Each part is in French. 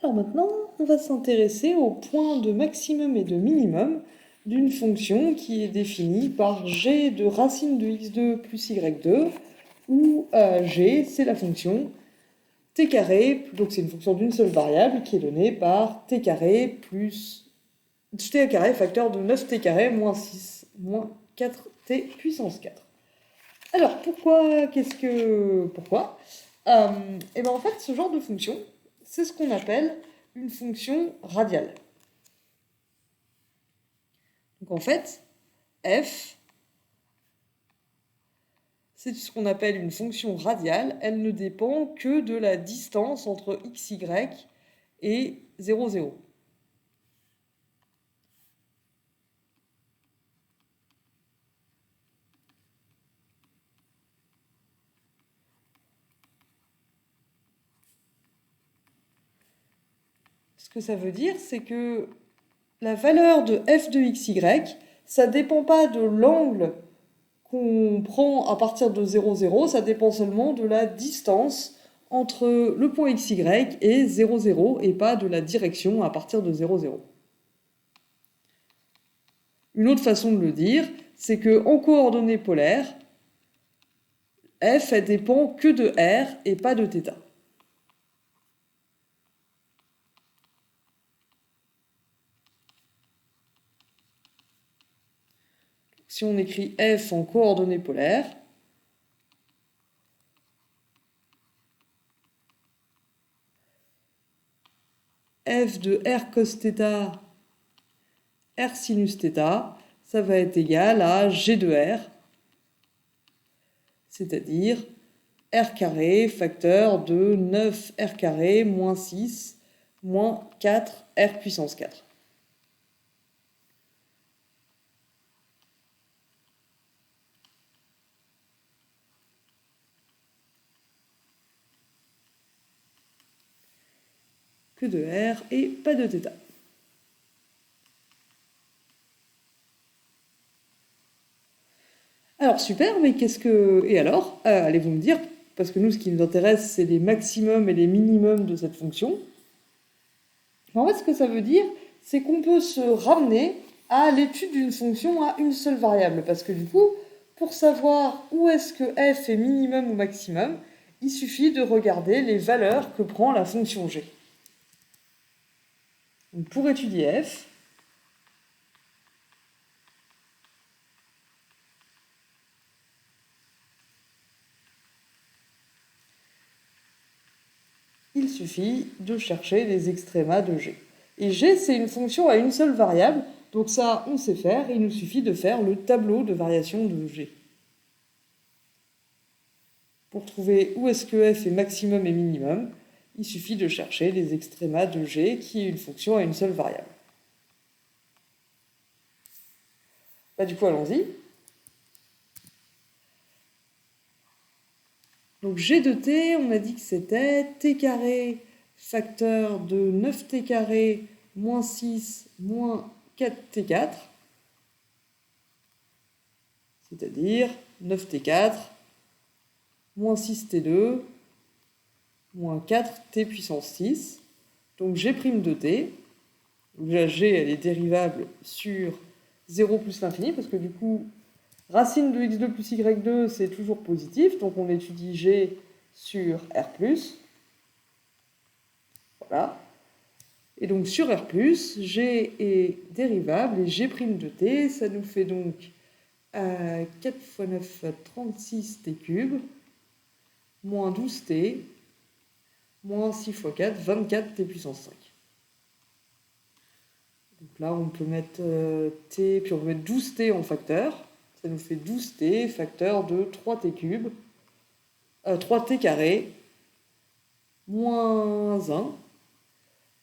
Alors maintenant, on va s'intéresser aux points de maximum et de minimum d'une fonction qui est définie par g de racine de x2 plus y2, où g, c'est la fonction t carré, donc c'est une fonction d'une seule variable qui est donnée par t carré plus t carré facteur de 9t carré moins 6 moins 4t puissance 4. Alors pourquoi et ben en fait, ce genre de fonction, c'est ce qu'on appelle une fonction radiale. Donc en fait, f, c'est ce qu'on appelle une fonction radiale. Elle ne dépend que de la distance entre xy et 0, 0. Ce que ça veut dire, c'est que la valeur de f de xy, ça ne dépend pas de l'angle qu'on prend à partir de 0, 0, ça dépend seulement de la distance entre le point xy et 0, 0, et pas de la direction à partir de 0, 0. Une autre façon de le dire, c'est qu'en coordonnées polaires, f elle dépend que de r et pas de θ. Si on écrit f en coordonnées polaires, f de r cos θ, r sinus θ, ça va être égal à g de r, c'est-à-dire r carré facteur de 9r carré moins 6 moins 4r puissance 4. Que de r et pas de θ. Alors super, mais qu'est-ce que... Et alors allez-vous me dire, parce que nous, ce qui nous intéresse, c'est les maximums et les minimums de cette fonction. En fait, ce que ça veut dire, c'est qu'on peut se ramener à l'étude d'une fonction à une seule variable, parce que du coup, pour savoir où est-ce que f est minimum ou maximum, il suffit de regarder les valeurs que prend la fonction g. Donc pour étudier f, il suffit de chercher les extrémas de g. Et g, c'est une fonction à une seule variable, donc ça, on sait faire, il nous suffit de faire le tableau de variation de g. Pour trouver où est-ce que f est maximum et minimum, il suffit de chercher les extrémas de g, qui est une fonction à une seule variable. Du coup, allons-y. Donc g de t, on a dit que c'était t carré facteur de 9t carré moins 6 moins 4t4, c'est-à-dire 9t4 moins 6t2 moins 4t puissance 6. Donc g' de t, donc la g elle est dérivable sur 0 plus l'infini, parce que du coup, racine de x2 plus y2, c'est toujours positif, donc on étudie g sur r+. Voilà. Et donc sur r+, g est dérivable, et g' de t, ça nous fait donc 4 fois 9, 36t3, moins 12t, moins 6 fois 4, 24t puissance 5. Donc là, on peut mettre t, puis on peut mettre 12t en facteur. Ça nous fait 12t facteur de 3t3, 3t carré, moins 1,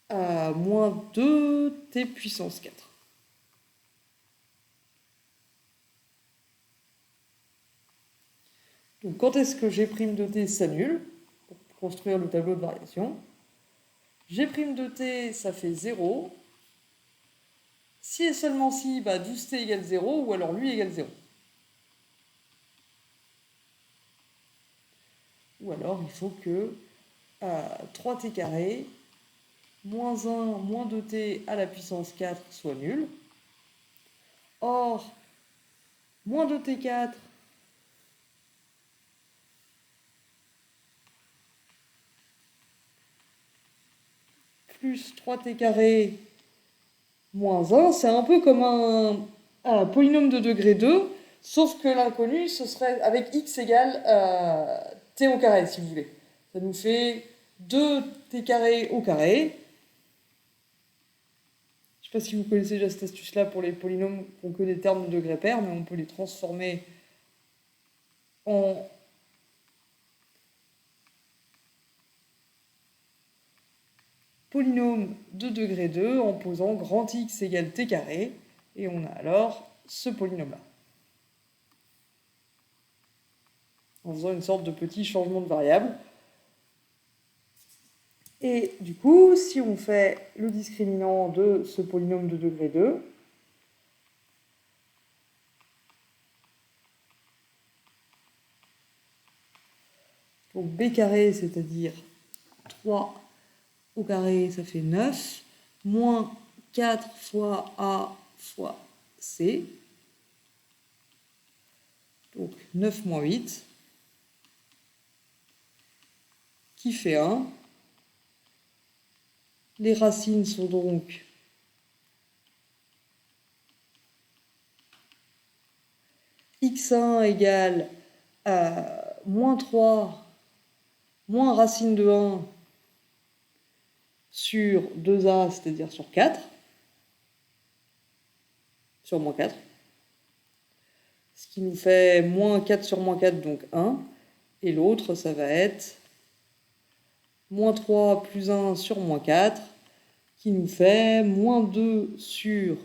à moins 2t puissance 4. Donc quand est-ce que g' de t s'annule, pour construire le tableau de variation? G' de t, ça fait 0. Si et seulement si, 12t égale 0, ou alors lui égale 0. Ou alors il faut que 3t carré moins 1 moins 2t à la puissance 4 soit nul. Or, moins 2t4 plus 3t carré moins 1, c'est un peu comme un polynôme de degré 2, sauf que l'inconnu, ce serait avec x égale t au carré, si vous voulez. Ça nous fait 2t carré au carré. Je ne sais pas si vous connaissez déjà cette astuce-là pour les polynômes qui n'ont que des termes de degré pair, mais on peut les transformer en polynôme de degré 2 en posant grand X égale t carré, et on a alors ce polynôme-là. En faisant une sorte de petit changement de variable. Et du coup, si on fait le discriminant de ce polynôme de degré 2, donc b carré, c'est-à-dire 3 au carré, ça fait 9, moins 4 fois a fois c, donc 9 moins 8, qui fait 1. Les racines sont donc x1 égale à moins 3 moins racine de 1 sur 2a, c'est-à-dire sur 4, sur moins 4, ce qui nous fait moins 4 sur moins 4, donc 1, et l'autre, ça va être moins 3 plus 1 sur moins 4, qui nous fait moins 2 sur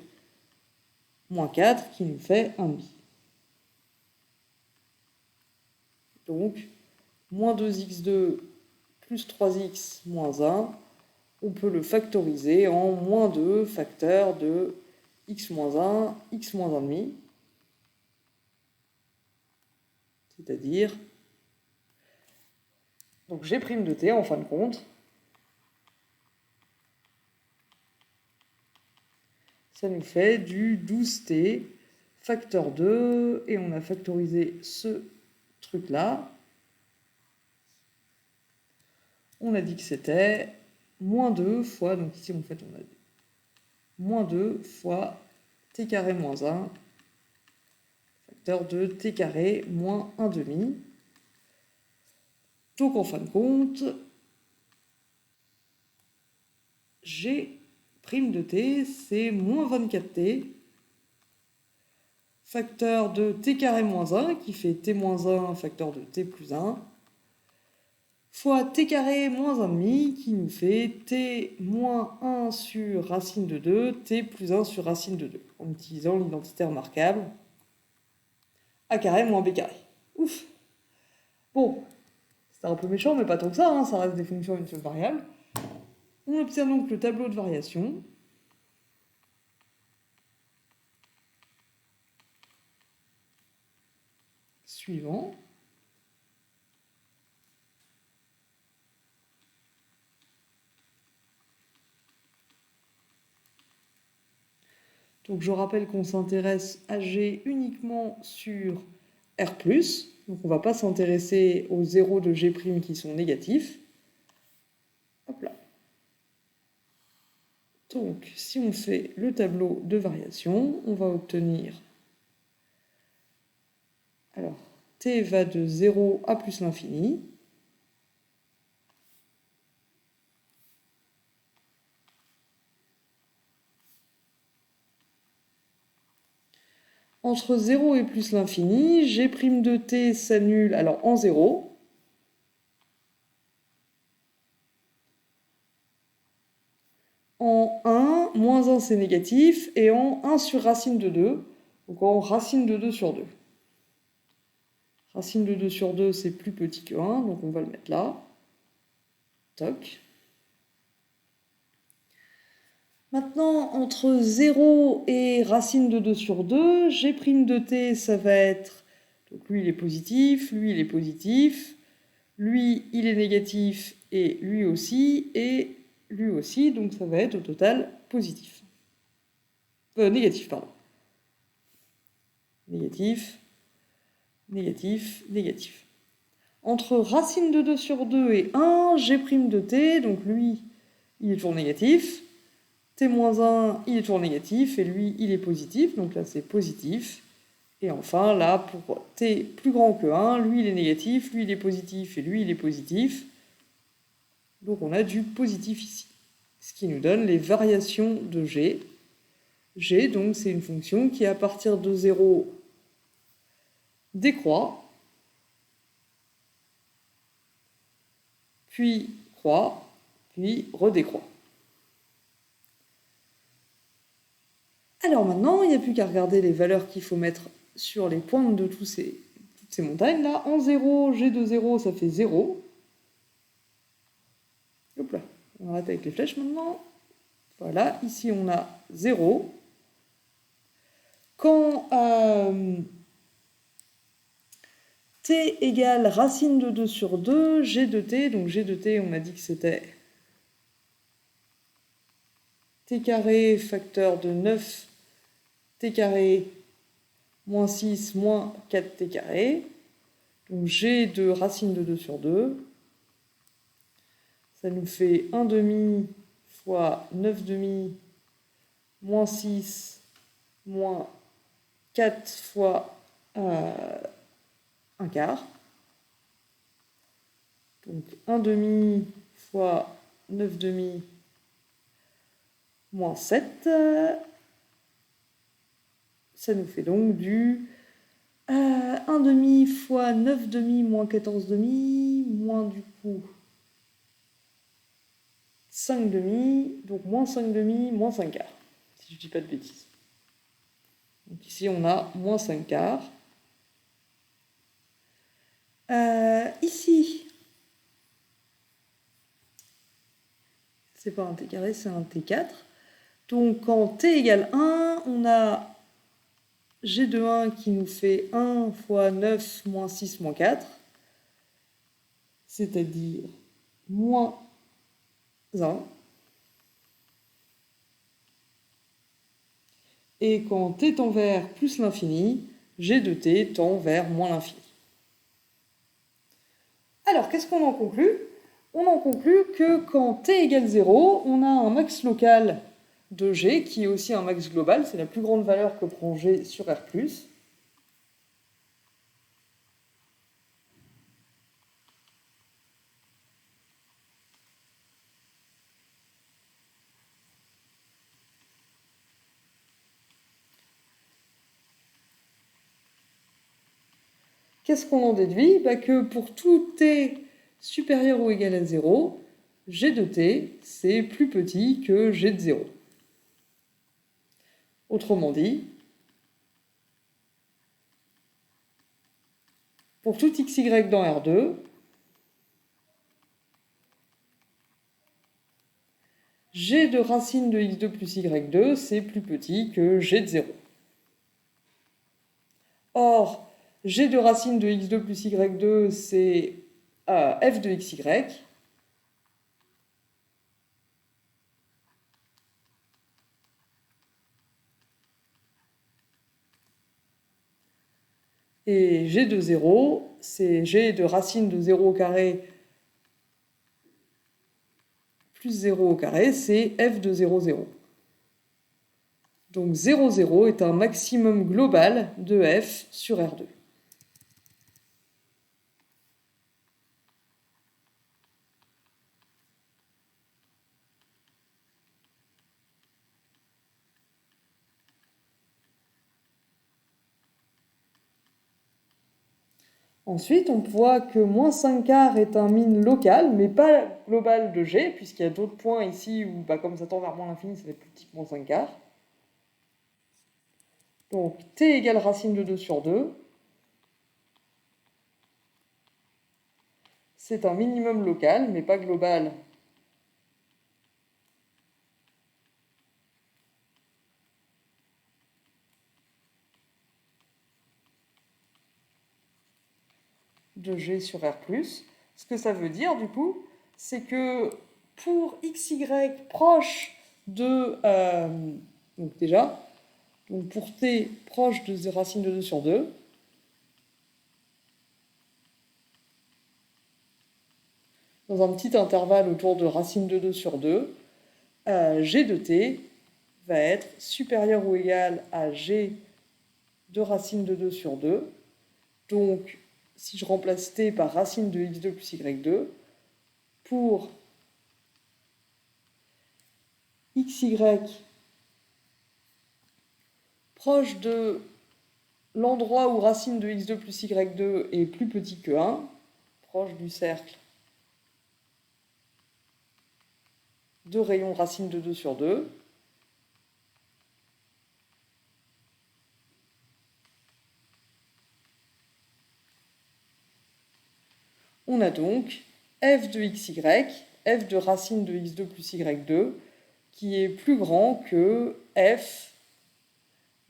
moins 4, qui nous fait 1,5. Donc, moins 2x2 plus 3x moins 1, on peut le factoriser en moins 2 facteur de x moins 1, x moins 1,5, c'est-à-dire, donc g' de t en fin de compte, ça nous fait du 12t facteur 2, et on a factorisé ce truc-là. On a dit que c'était moins 2 fois, donc ici en fait on a dit moins 2 fois t carré moins 1, facteur de t carré moins 1,5. Donc en fin de compte, g' de t, c'est moins 24t, facteur de t carré moins 1, qui fait t moins 1, facteur de t plus 1, fois t carré moins 1,5, qui nous fait t moins 1 sur racine de 2, t plus 1 sur racine de 2, en utilisant l'identité remarquable a carré moins b carré. Ouf. Bon, c'est un peu méchant, mais pas tant que ça, hein, ça reste des fonctions à une seule variable. On obtient donc le tableau de variation. Suivant. Donc je rappelle qu'on s'intéresse à G uniquement sur R+, donc on ne va pas s'intéresser aux zéros de G' qui sont négatifs. Hop là. Donc si on fait le tableau de variation, on va obtenir, alors t va de 0 à plus l'infini. Entre 0 et plus l'infini, G' de t s'annule alors en 0. En 1, moins 1 c'est négatif, et en 1 sur racine de 2, donc en racine de 2 sur 2. Racine de 2 sur 2 c'est plus petit que 1, donc on va le mettre là. Toc. Maintenant, entre 0 et racine de 2 sur 2, G' de t, ça va être, donc lui il est positif, lui il est positif, lui il est négatif et lui aussi, et lui aussi, donc ça va être au total positif. Négatif, pardon. Négatif, négatif, négatif. Entre racine de 2 sur 2 et 1, g' de t, donc lui, il est toujours négatif. T-1, il est toujours négatif, et lui, il est positif, donc là, c'est positif. Et enfin, là, pour t plus grand que 1, lui, il est négatif, lui, il est positif, et lui, il est positif. Donc on a du positif ici. Ce qui nous donne les variations de g. G, donc, c'est une fonction qui, à partir de 0, décroît, puis croît, puis redécroît. Alors maintenant, il n'y a plus qu'à regarder les valeurs qu'il faut mettre sur les pointes de toutes ces montagnes-là. En 0, g de 0, ça fait 0. Hop là, on arrête avec les flèches maintenant. Voilà, ici on a 0. Quand t égale racine de 2 sur 2, g de t, donc g de t, on a dit que c'était t carré facteur de 9 t carré moins 6 moins 4t carré. Donc g de racine de 2 sur 2, ça nous fait 1 demi fois 9 demi moins 6 moins 4 fois 1 quart. Donc 1 demi fois 9 demi moins 7. Ça nous fait donc du 1 demi fois 9 demi moins 14 demi, moins du coup 5 demi, donc moins 5 demi, moins 5 quarts, si je ne dis pas de bêtises. Donc ici on a moins 5 quarts. Ici, c'est pas un t carré, c'est un t4. Donc quand t égale 1, on a g de 1 qui nous fait 1 fois 9 moins 6 moins 4, c'est-à-dire moins 1. Et quand t tend vers plus l'infini, g de t tend vers moins l'infini. Alors, qu'est-ce qu'on en conclut? On en conclut que quand t égale 0, on a un max local de g, qui est aussi un max global, c'est la plus grande valeur que prend g sur R+. Qu'est-ce qu'on en déduit? Que pour tout t supérieur ou égal à 0, g de t, c'est plus petit que g de 0. Autrement dit, pour tout xy dans R2, g de racine de x2 plus y2, c'est plus petit que g de 0. Or, g de racine de x2 plus y2, c'est f de xy. Et g de 0, c'est g de racine de 0 au carré plus 0 au carré, c'est f de 0, 0. Donc 0, 0 est un maximum global de f sur R2. Ensuite, on voit que moins 5 quarts est un min local, mais pas global de g, puisqu'il y a d'autres points ici où, comme ça tend vers moins l'infini, ça va être plus petit que moins 5 quarts. Donc t égale racine de 2 sur 2. C'est un minimum local, mais pas global. De g sur R+. Ce que ça veut dire, du coup, c'est que pour xy proche de... donc déjà, donc pour t proche de racine de 2 sur 2, dans un petit intervalle autour de racine de 2 sur 2, g de t va être supérieur ou égal à g de racine de 2 sur 2. Donc, si je remplace t par racine de x2 plus y2, pour xy proche de l'endroit où racine de x2 plus y2 est plus petit que 1, proche du cercle de rayon racine de 2 sur 2, on a donc f de xy, f de racine de x2 plus y2, qui est plus grand que f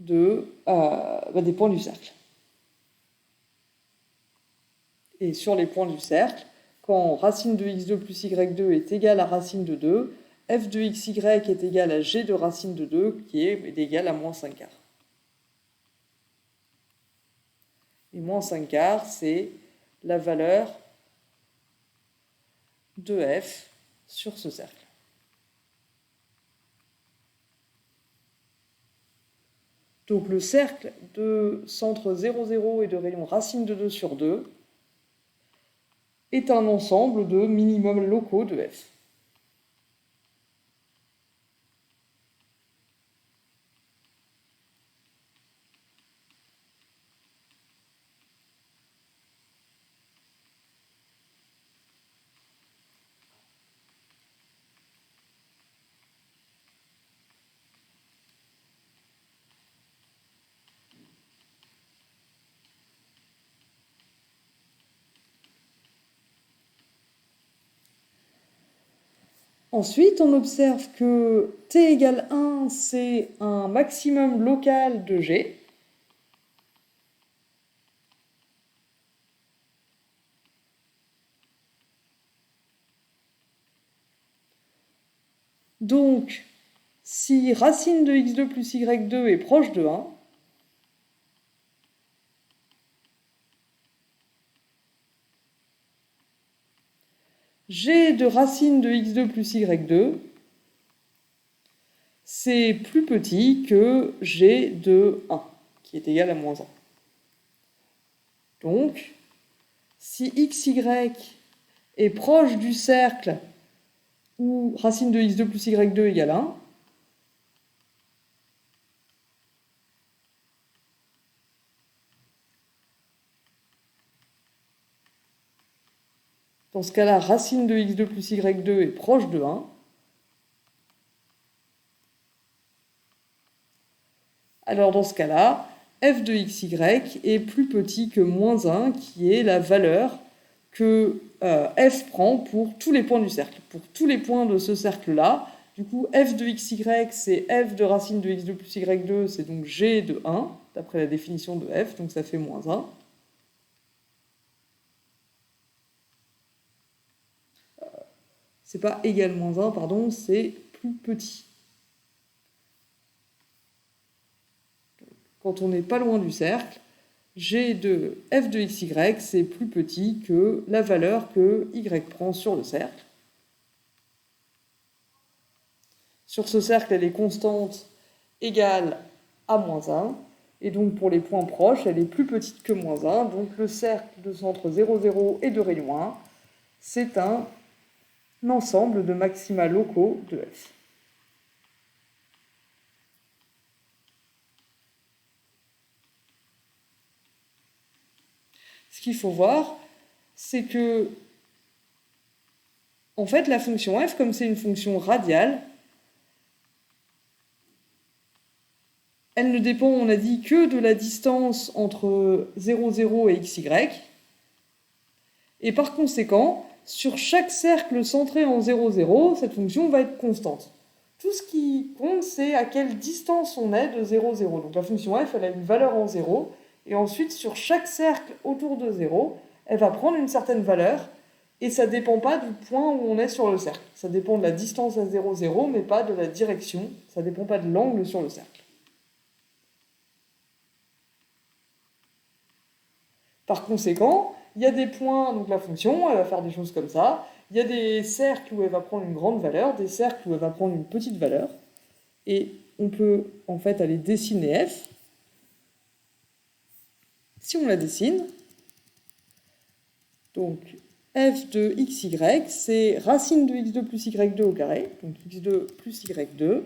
des points du cercle. Et sur les points du cercle, quand racine de x2 plus y2 est égale à racine de 2, f de xy est égal à g de racine de 2, qui est égal à moins 5 quarts. Et moins 5 quarts, c'est la valeur de f sur ce cercle. Donc le cercle de centre 0, 0 et de rayon racine de 2 sur 2 est un ensemble de minimums locaux de f. Ensuite, on observe que t égale 1, c'est un maximum local de g. Donc, si racine de x2 plus y2 est proche de 1, g de racine de x2 plus y2, c'est plus petit que g de 1, qui est égal à moins 1. Donc, si xy est proche du cercle où racine de x2 plus y2 égale 1, dans ce cas-là, racine de x2 plus y2 est proche de 1. Alors dans ce cas-là, f de xy est plus petit que moins 1, qui est la valeur que f prend pour tous les points du cercle. Pour tous les points de ce cercle-là, du coup, f de xy, c'est f de racine de x2 plus y2, c'est donc g de 1, d'après la définition de f, donc ça fait moins 1. C'est pas égal moins 1, pardon, c'est plus petit. Quand on n'est pas loin du cercle, g de f de xy, c'est plus petit que la valeur que y prend sur le cercle. Sur ce cercle, elle est constante égale à moins 1. Et donc pour les points proches, elle est plus petite que moins 1. Donc le cercle de centre 0, 0 et de rayon 1, c'est un ensemble de maxima locaux de f. Ce qu'il faut voir, c'est que, en fait, la fonction f, comme c'est une fonction radiale, elle ne dépend, on a dit, que de la distance entre 0, 0 et xy. Et par conséquent, sur chaque cercle centré en 0, 0, cette fonction va être constante. Tout ce qui compte, c'est à quelle distance on est de 0, 0. Donc la fonction f, elle a une valeur en 0, et ensuite, sur chaque cercle autour de 0, elle va prendre une certaine valeur, et ça ne dépend pas du point où on est sur le cercle. Ça dépend de la distance à 0, 0, mais pas de la direction. Ça ne dépend pas de l'angle sur le cercle. Par conséquent, il y a des points, donc la fonction, elle va faire des choses comme ça. Il y a des cercles où elle va prendre une grande valeur, des cercles où elle va prendre une petite valeur. Et on peut en fait aller dessiner f. Si on la dessine, donc f de xy, c'est racine de x2 plus y2 au carré, donc x2 plus y2,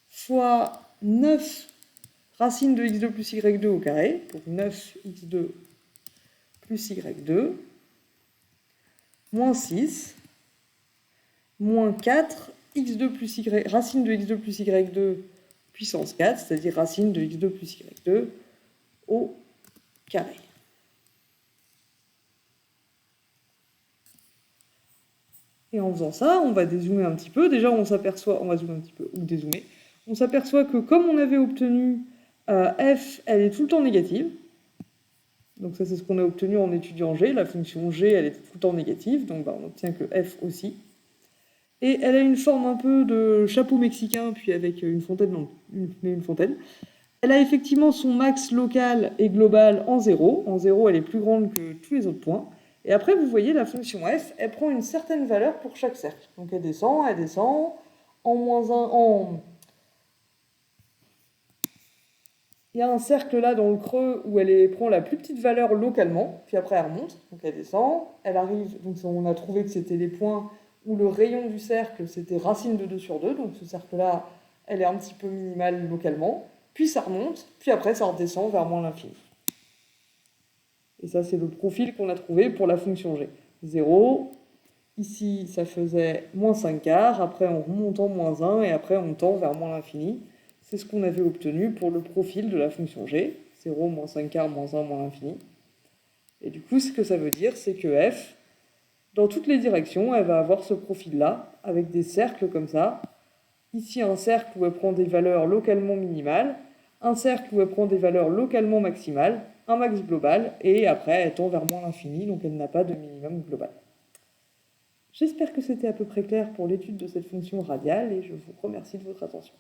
fois 9 racine de x2 plus y2 au carré, donc 9x2 plus y2, moins 6, moins 4, x2 plus y, racine de x2 plus y2 puissance 4, c'est-à-dire racine de x2 plus y2 au carré. Et en faisant ça, on va dézoomer un petit peu. Déjà, on s'aperçoit, on va zoomer un petit peu, ou dézoomer. On s'aperçoit que comme on avait obtenu f, elle est tout le temps négative. Donc ça, c'est ce qu'on a obtenu en étudiant g. La fonction g, elle est tout le temps négative, donc on obtient que f aussi. Et elle a une forme un peu de chapeau mexicain, puis avec une fontaine, non, une fontaine. Elle a effectivement son max local et global en 0. En 0, elle est plus grande que tous les autres points. Et après, vous voyez, la fonction f, elle prend une certaine valeur pour chaque cercle. Donc elle descend, en moins 1, Il y a un cercle là dans le creux où elle prend la plus petite valeur localement, puis après elle remonte, donc elle descend, elle arrive, donc on a trouvé que c'était les points où le rayon du cercle c'était racine de 2 sur 2, donc ce cercle là, elle est un petit peu minimale localement, puis ça remonte, puis après ça redescend vers moins l'infini. Et ça c'est le profil qu'on a trouvé pour la fonction g. 0, ici ça faisait moins 5 quarts, après on remonte en moins 1, et après on tend vers moins l'infini. C'est ce qu'on avait obtenu pour le profil de la fonction g, 0, moins 5 quarts, moins 1, moins l'infini. Et du coup, ce que ça veut dire, c'est que f, dans toutes les directions, elle va avoir ce profil-là, avec des cercles comme ça. Ici, un cercle où elle prend des valeurs localement minimales, un cercle où elle prend des valeurs localement maximales, un max global, et après, elle tend vers moins l'infini, donc elle n'a pas de minimum global. J'espère que c'était à peu près clair pour l'étude de cette fonction radiale, et je vous remercie de votre attention.